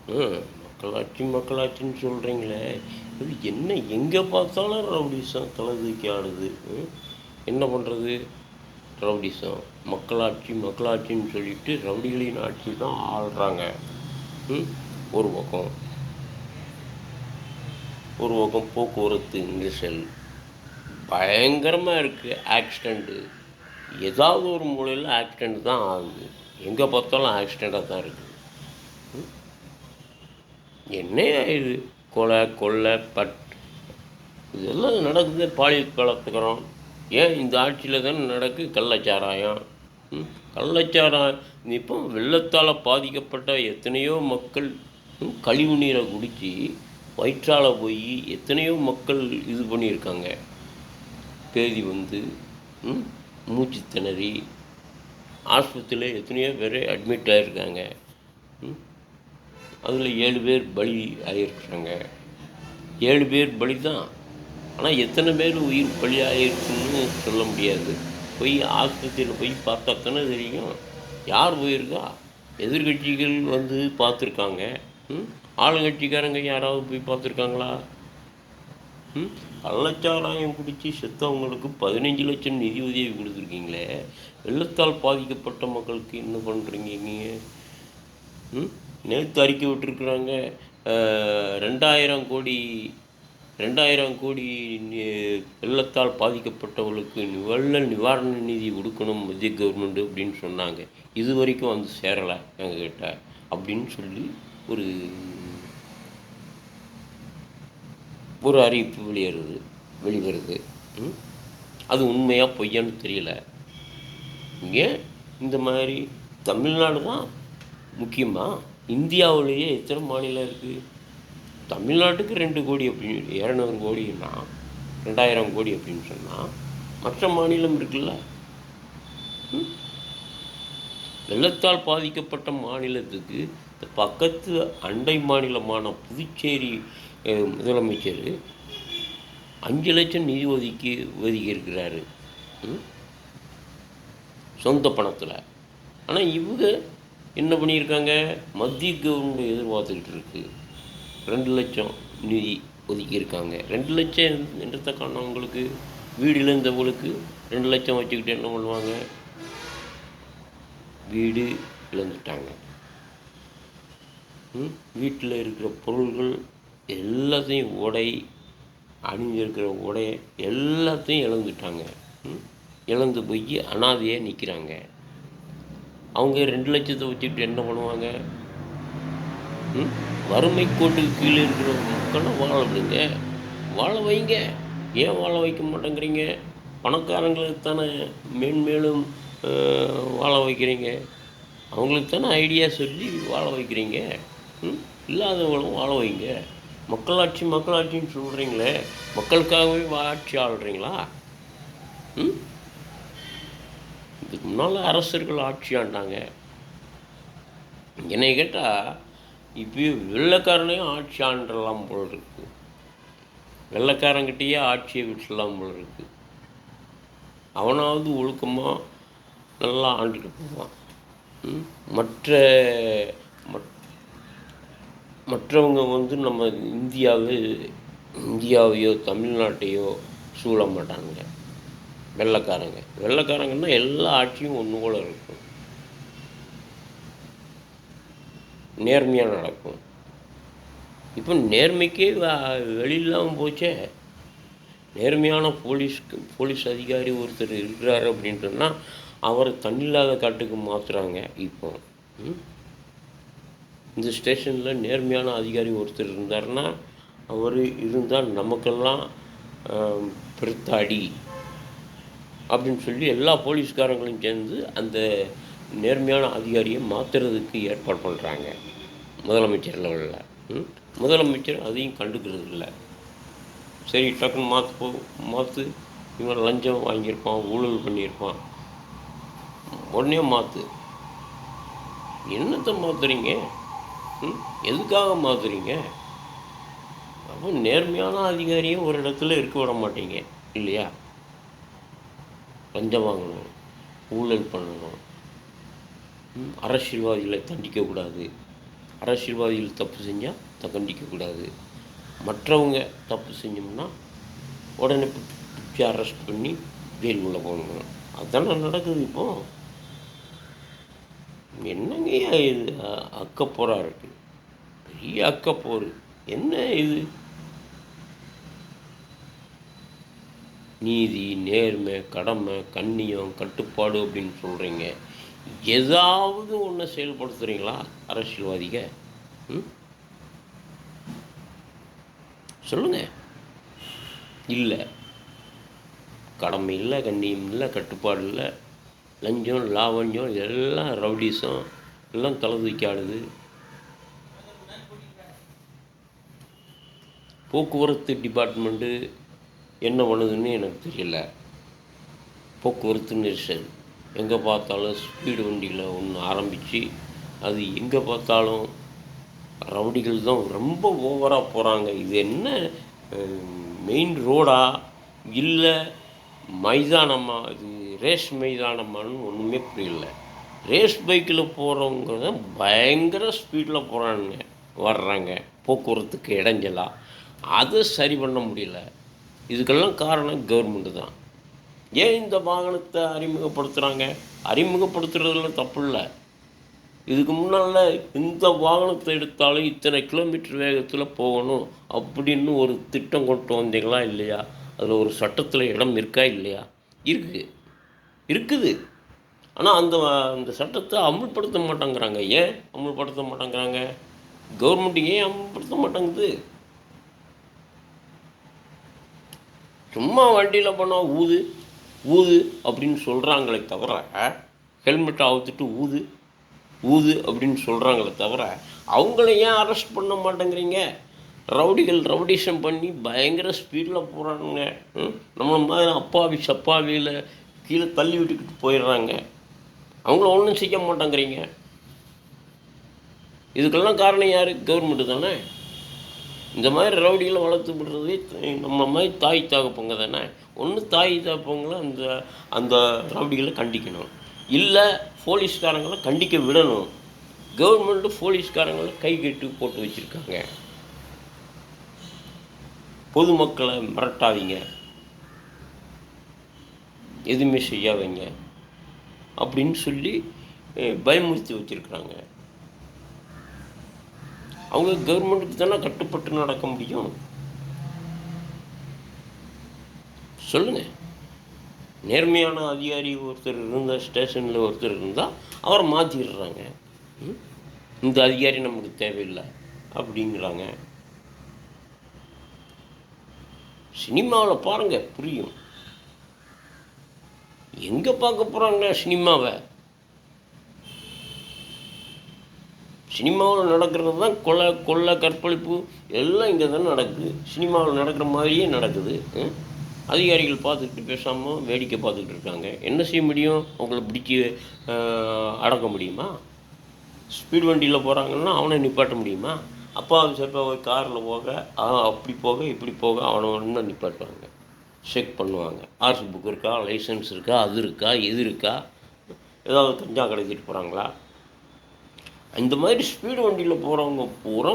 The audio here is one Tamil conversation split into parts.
மக்களாட்சி மக்களாட்சின்னு சொல்கிறீங்களே, இது என்ன எங்கே பார்த்தாலும் ரவுடிசம் தலை தூக்கி ஆடுது. என்ன பண்ணுறது? ரவுடிசம் மக்களாட்சி மக்களாட்சின்னு சொல்லிட்டு ரவுடிகளின் ஆட்சி தான் ஆள்றாங்க. ஒரு பக்கம் போக்குவரத்து நெரிசல் பயங்கரமாக இருக்குது. ஆக்சிடெண்ட்டு ஏதாவது ஒரு மூலையில் ஆக்சிடெண்ட் தான் ஆகுது. எங்கே பார்த்தாலும் ஆக்சிடெண்ட்டாக தான் இருக்குது. என்னையா இது கொலை இதெல்லாம் நடக்குது. பாலியல் பலாத்காரம் ஏன் இந்த ஆட்சியில் தானே நடக்கு. கள்ளச்சாராயம் இப்போ வெள்ளத்தால் பாதிக்கப்பட்ட எத்தனையோ மக்கள் கழிவு நீரை குடித்து வயிற்றால் போய் எத்தனையோ மக்கள் இது பண்ணியிருக்காங்க. பேதி வந்து மூச்சு திணறி ஆஸ்பத்திரியில் எத்தனையோ பேர் அட்மிட் ஆகிருக்காங்க. அதில் 7 பேர் பலி ஆகியிருக்கிறாங்க. 7 பேர் பலி தான். ஆனால் எத்தனை பேர் உயிர் பலி ஆகிருக்குன்னு சொல்ல முடியாது. போய் ஆஸ்பத்திரியில் போய் பார்த்தா தானே தெரியும் யார் போயிருக்கா. எதிர்கட்சிகள் வந்து பார்த்துருக்காங்க. ஆளுங்கட்சிக்காரங்க யாராவது போய் பார்த்துருக்காங்களா? கள்ளச்சாராயம் குடித்து செத்தவங்களுக்கு 15 லட்சம் நிதி உதவி கொடுத்துருக்கீங்களே. வெள்ளத்தால் பாதிக்கப்பட்ட மக்களுக்கு என்ன பண்ணுறீங்க நீங்கள்? நேற்று அறிக்கை விட்டுருக்குறாங்க. 2000 கோடி வெள்ளத்தால் பாதிக்கப்பட்டவர்களுக்கு வெள்ள நிவாரண நிதி கொடுக்கணும் மத்திய கவர்மெண்ட்டு அப்படின்னு சொன்னாங்க. இது வரைக்கும் வந்து சேரலை எங்ககிட்ட அப்படின்னு சொல்லி ஒரு அறிவிப்பு வெளிவருது. அது உண்மையாக பொய்யான்னு தெரியல. இங்கே இந்த மாதிரி தமிழ்நாடு தான் முக்கியமாக. இந்தியாவிலேயே எத்தனை மாநிலம் இருக்குது? தமிழ்நாட்டுக்கு 2 கோடி அப்படின்னு 200 கோடின்னா 2000 கோடி அப்படின்னு சொன்னால் மற்ற மாநிலம் இருக்குல்ல. வெள்ளத்தால் பாதிக்கப்பட்ட மாநிலத்துக்கு பக்கத்து அண்டை மாநிலமான புதுச்சேரி முதலமைச்சர் 5 லட்சம் நிதி ஒதுக்கியிருக்கிறாரு சொந்த பணத்தில். ஆனால் இவங்க என்ன பண்ணியிருக்காங்க? மத்திய கவர்மெண்ட் எதிர்பார்த்துக்கிட்டு இருக்கு 2 லட்சம் நிதி ஒதுக்கியிருக்காங்க. 2 லட்சம் என்றத்தை காரணவங்களுக்கு வீடு இழந்தவங்களுக்கு 2 லட்சம் வச்சுக்கிட்டு என்ன பண்ணுவாங்க? வீடு இழந்துட்டாங்க. வீட்டில் இருக்கிற பொருள்கள் எல்லாத்தையும் அணிஞ்சிருக்கிற உடை எல்லாத்தையும் இழந்துட்டாங்க. இழந்து போய் அனாதையாக நிற்கிறாங்க. அவங்க 2 லட்சத்தை வச்சுக்கிட்டு என்ன பண்ணுவாங்க? வறுமை கோட்டுக்கு கீழே இருக்கிற மக்கள்லாம் வாழ விடுங்க, வாழ வைங்க. ஏன் வாழ வைக்க மாட்டேங்கிறீங்க? பணக்காரங்களுக்கு தானே மேன்மேலும் வாழ வைக்கிறீங்க. அவங்களுக்கு தானே ஐடியா சொல்லி வாழ வைக்கிறீங்க. இல்லாதவங்களும் வாழ வைங்க. மக்களாட்சின்னு சொல்கிறீங்களே, மக்களுக்காகவே ஆட்சி ஆள்றீங்களா? இதுக்கு முன்னால் அரசர்கள் ஆட்சி ஆண்டாங்க. என்னை கேட்டால் இப்போயும் வெள்ளைக்காரனையும் ஆட்சி ஆண்டலாம் போல் இருக்குது. வெள்ளைக்காரங்கிட்டேயே ஆட்சியை விட்டுடலாம் போல் இருக்குது. அவனாவது ஒழுக்கமாக நல்லா ஆண்டுட்டு போவான். மற்றவங்க வந்து நம்ம இந்தியாவையோ தமிழ்நாட்டையோ சூழ மாட்டாங்க. வெள்ளைக்காரங்கன்னா எல்லா ஆட்சியும் ஒன்று போல் இருக்கும், நேர்மையாக நடக்கும். இப்போ நேர்மைக்கே வெளியில்லாமல் போச்சே. நேர்மையான போலீஸ் அதிகாரி ஒருத்தர் இருக்கிறாரு அப்படின்னு சொன்னால் அவரை தண்ணில்லாத காட்டுக்கு மாற்றுறாங்க. இப்போ இந்த ஸ்டேஷனில் நேர்மையான அதிகாரி ஒருத்தர் இருந்தார்னா அவர் இருந்தால் நமக்கெல்லாம் பிரித்தாடி அப்படின்னு சொல்லி எல்லா போலீஸ்காரங்களும் சேர்ந்து அந்த நேர்மையான அதிகாரியை மாற்றுறதுக்கு ஏற்பாடு பண்ணுறாங்க முதலமைச்சர் லெவலில். முதலமைச்சர் அதையும் கண்டுக்கிறது இல்லை. சரி, டக்குன்னு மாற்று. இவன் லஞ்சம் வாங்கியிருப்பான், ஊழல் பண்ணியிருப்பான், உடனே மாற்று. என்னத்தை மாற்றுறீங்க? எதுக்காக மாற்றுறீங்க? அப்போ நேர்மையான அதிகாரியை ஒரு இடத்துல இருக்க விட மாட்டீங்க இல்லையா? லஞ்சம் வாங்கணும், ஊழல் பண்ணணும், அரசியல்வாதிகளை தண்டிக்கக்கூடாது அரசியல்வாதிகள் தப்பு செஞ்சால் கண்டிக்கக்கூடாது. மற்றவங்க தப்பு செஞ்சோம்னா உடனே பிடிச்சி அரெஸ்ட் பண்ணி ஜெயில் உள்ள போகணும். அதுதானே நடக்குது இப்போது. என்னங்கய்யா இது அக்கப்போராக இருக்குது, பெரிய அக்கப்போர். என்ன இது? நீதி, நேர்மை, கடமை, கண்ணியம், கட்டுப்பாடு அப்படின்னு சொல்கிறீங்க. ஏதாவது ஒன்று செயல்படுத்துகிறீங்களா அரசியல்வாதிக? சொல்லுங்கள். இல்லை, கடமை இல்லை, கண்ணியம் இல்லை, கட்டுப்பாடு இல்லை, லஞ்சம், லாவண்யம், எல்லாம் ரவுடிசம், எல்லாம் தலை தூக்கி ஆடுது. போக்குவரத்து டிபார்ட்மெண்ட்டு என்ன பண்ணுதுன்னு எனக்கு தெரியல. போக்குவரத்து நெரிசல், எங்கே பார்த்தாலும் ஸ்பீடு வண்டியில் ஒன்று ஆரம்பித்து அது எங்கே பார்த்தாலும் ரவுடிகள் தான் ரொம்ப ஓவராக போகிறாங்க. இது என்ன மெயின் ரோடா இல்லை மைதானமா? இது ரேஸ் மைதானமானு ஒன்றுமே புரியல. ரேஸ் பைக்கில் போகிறவங்க தான் பயங்கர ஸ்பீடில் போகிறாங்க, வர்றாங்க, போக்குவரத்துக்கு இடைஞ்சலாக. அதை சரி பண்ண முடியல. இதுக்கெல்லாம் காரணம் கவர்மெண்ட்டு தான். ஏன் இந்த வாகனத்தை அறிமுகப்படுத்துகிறாங்க? அறிமுகப்படுத்துறதுல தப்பு இல்லை. இதுக்கு முன்னால் இந்த வாகனத்தை எடுத்தாலும் இத்தனை கிலோமீட்டர் வேகத்தில் போகணும் அப்படின்னு ஒரு திட்டம் கொண்டு வந்தீங்களா இல்லையா? அதில் ஒரு சட்டத்தில் இடம் இருக்கா இல்லையா? இருக்குது. ஆனால் அந்த சட்டத்தை அமுல்படுத்த மாட்டேங்கிறாங்க. ஏன் அமுல்படுத்த மாட்டேங்கிறாங்க? கவர்மெண்ட்டு ஏன் அமுல்படுத்த மாட்டேங்குது? சும்மா வண்டியில் போனால் ஊது அப்படின்னு சொல்கிறாங்களே தவிர, ஹெல்மெட்டை அவுத்துட்டு ஊது அப்படின்னு சொல்கிறாங்களே தவிர, அவங்கள ஏன் அரெஸ்ட் பண்ண மாட்டேங்கிறீங்க? ரவுடிசம் பண்ணி பயங்கர ஸ்பீடில் போகிறாங்க. நம்மள மாதிரி அப்பாவி சப்பாவியில் கீழே தள்ளி விட்டுக்கிட்டு போயிடுறாங்க. அவங்கள ஒன்றும் செய்ய மாட்டேங்கிறீங்க. இதுக்கெல்லாம் காரணம் யார்? கவர்மெண்ட்டு தானே. இந்த மாதிரி ரவுடிகளை வளர்த்து விடுறதே நம்ம மாதிரி தாய் தகப்பங்க தானே. ஒன்று தாய் தகப்பங்களை அந்த ரவுடிகளை கண்டிக்கணும், இல்லை போலீஸ்காரங்களை கண்டிக்க விடணும். கவர்மெண்ட்டு போலீஸ்காரங்களை கை கட்டி போட்டு வச்சுருக்காங்க. பொதுமக்களை மிரட்டாதீங்க, எதுவுமே செய்யாதீங்க அப்படின்னு சொல்லி பயமுறுத்தி வச்சுருக்குறாங்க. அவங்க கவர்மெண்ட்டுக்கு தானே கட்டுப்பட்டு நடக்க முடியும். சொல்லுங்கள். நேர்மையான அதிகாரி ஒருத்தர் இருந்தால், ஸ்டேஷனில் ஒருத்தர் இருந்தால் அவரை மாற்றிடுறாங்க. இந்த அதிகாரி நமக்கு தேவையில்லை அப்படிங்கிறாங்க. சினிமாவில் பாருங்கள், புரியும். எங்கே பார்க்க போகிறாங்க சினிமாவை? சினிமாவில் நடக்கிறது தான் கொலை, கற்பழிப்பு எல்லாம் இங்கே தான் நடக்குது. சினிமாவில் நடக்கிற மாதிரியே நடக்குது. அதிகாரிகள் பார்த்துக்கிட்டு பேசாமல் வேடிக்கை பார்த்துக்கிட்டு இருக்காங்க. என்ன செய்ய முடியும்? அவங்கள பிடிச்சி அடக்க முடியுமா? ஸ்பீட் வண்டியில் போகிறாங்கன்னா அவனை நிப்பாட்ட முடியுமா? அப்பா சேர்ப்பா காரில் போக, அப்படி போக இப்படி போக அவனை ஒன்று நிப்பாட்டுவாங்க, செக் பண்ணுவாங்க. ஆர்சி புக் இருக்கா, லைசன்ஸ் இருக்கா, அது இருக்கா, எது இருக்கா, ஏதாவது கஞ்சா கடத்திட்டு போகிறாங்களா? இந்த மாதிரி ஸ்பீடு வண்டியில் போகிறவங்க பூரா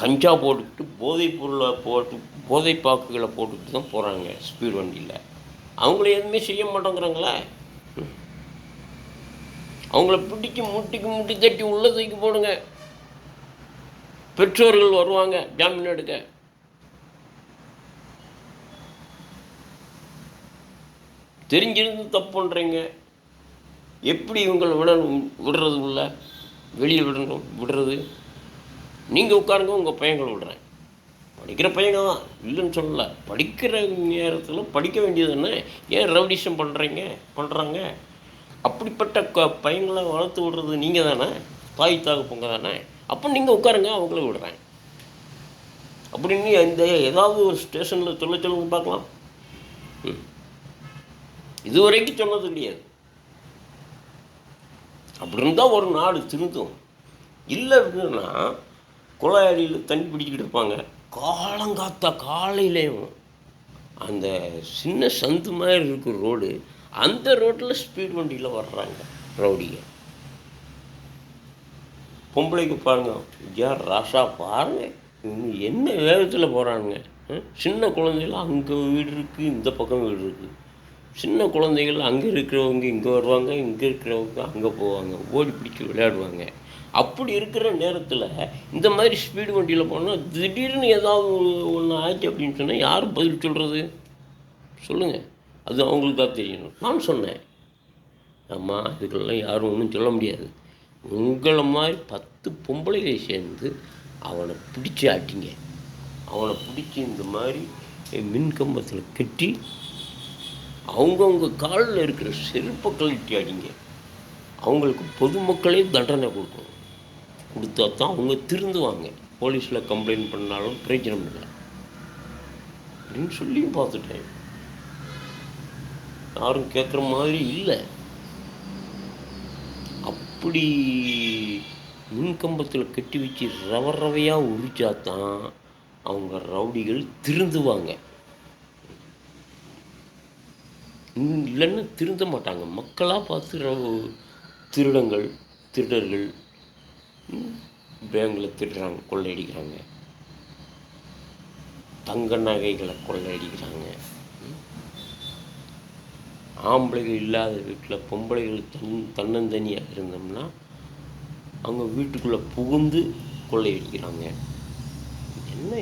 கஞ்சா போட்டுக்கிட்டு, போதைப்பாக்குகளை போட்டுக்கிட்டு தான் போகிறாங்க ஸ்பீடு வண்டியில். அவங்கள எதுவுமே செய்ய மாட்டேங்கிறாங்களே. அவங்கள பிடிச்சி முட்டி தட்டி உள்ள தூக்கி போடுங்க. பெற்றோர்கள் வருவாங்க ஜாமீன் எடுக்க. தெரிஞ்சிருந்து தப்பு பண்ணுறீங்க. எப்படி இவங்களை விடுறது உள்ள வெளியே விடுறது? நீங்கள் உட்காருங்க, உங்கள் பையங்களை விடுறேன். படிக்கிற பையங்க தான், இல்லைன்னு சொல்லலை. படிக்கிற நேரத்தில் படிக்க வேண்டியது என்ன? ஏன் ரவுடிசம் பண்ணுறாங்க? அப்படிப்பட்ட பையங்களை வளர்த்து விடுறது நீங்கள் தானே, தாய் தகப்பங்க தானே. அப்போ நீங்கள் உட்காருங்க, அவங்கள விடுறேன் அப்படின்னு ஏதாவது ஒரு ஸ்டேஷனில் சொல்லுங்க பார்க்கலாம். இதுவரைக்கும் சொன்னது கிடையாது. அப்படி இருந்தால் ஒரு நாடு திருந்தும். இல்லை அப்படின்னா குழாயடியில் தண்ணி பிடிச்சிக்கிட்டு இருப்பாங்க. காலையிலேயும் அந்த சின்ன சந்து மாதிரி இருக்கிற ரோடு, அந்த ரோட்டில் ஸ்பீட் வண்டியில் வர்றாங்க ரவுடிங்க. பொம்பளைக்கு பாருங்க, யார் ராசா பாருங்க, இவங்க என்ன வேகத்தில் போகிறானுங்க. சின்ன குழந்தைகள் அங்கே வீடு இருக்குது, இந்த பக்கம் வீடு இருக்குது. சின்ன குழந்தைகள் அங்கே இருக்கிறவங்க இங்கே வருவாங்க, இங்கே இருக்கிறவங்க அங்கே போவாங்க, ஓடி பிடிச்சி விளையாடுவாங்க. அப்படி இருக்கிற நேரத்தில் இந்த மாதிரி ஸ்பீடு வண்டியில் போனால் திடீர்னு ஏதாவது ஒன்று ஆச்சு அப்படின்னு சொன்னால் யார் பதில் சொல்கிறது? சொல்லுங்கள். அது அவங்களுக்கு தான் தெரியணும். நான் சொன்னேன், ஆமாம் இதுக்கெல்லாம் யாரும் ஒன்றும் சொல்ல முடியாது. உங்களை மாதிரி 10 பொம்பளைகளை சேர்ந்து அவனை பிடிச்சி ஆட்டிங்க. அவனை பிடிச்சி இந்த மாதிரி மின் கம்பத்தில் கட்டி அவங்கவுங்க காலில் இருக்கிற செருப்பை கழட்டி அடிங்க. அவங்களுக்கு பொதுமக்களே தண்டனை கொடுக்கணும். கொடுத்தா தான் அவங்க திருந்துவாங்க. போலீஸில் கம்ப்ளைண்ட் பண்ணாலும் பிரயோஜனம் இல்லை அப்படின்னு சொல்லியும் பார்த்துட்டேன். யாரும் கேட்குற மாதிரி இல்லை. அப்படி மின்கம்பத்தில் கட்டி வச்சு ரவையாக உரிச்சாதான் அவங்க ரவுடிகள் திருந்துவாங்க. இல்லைன்னா திருந்த மாட்டாங்க. மக்களாக பார்த்து திருடர்கள் பேங்கில் திருடுறாங்க, கொள்ளையடிக்கிறாங்க, தங்க நகைகளை கொள்ளையடிக்கிறாங்க. ஆம்பளைகள் இல்லாத வீட்டில் பொம்பளைகள் தன்னந்தனியாக இருந்தோம்னா அவங்க வீட்டுக்குள்ளே புகுந்து கொள்ளையடிக்கிறாங்க. என்ன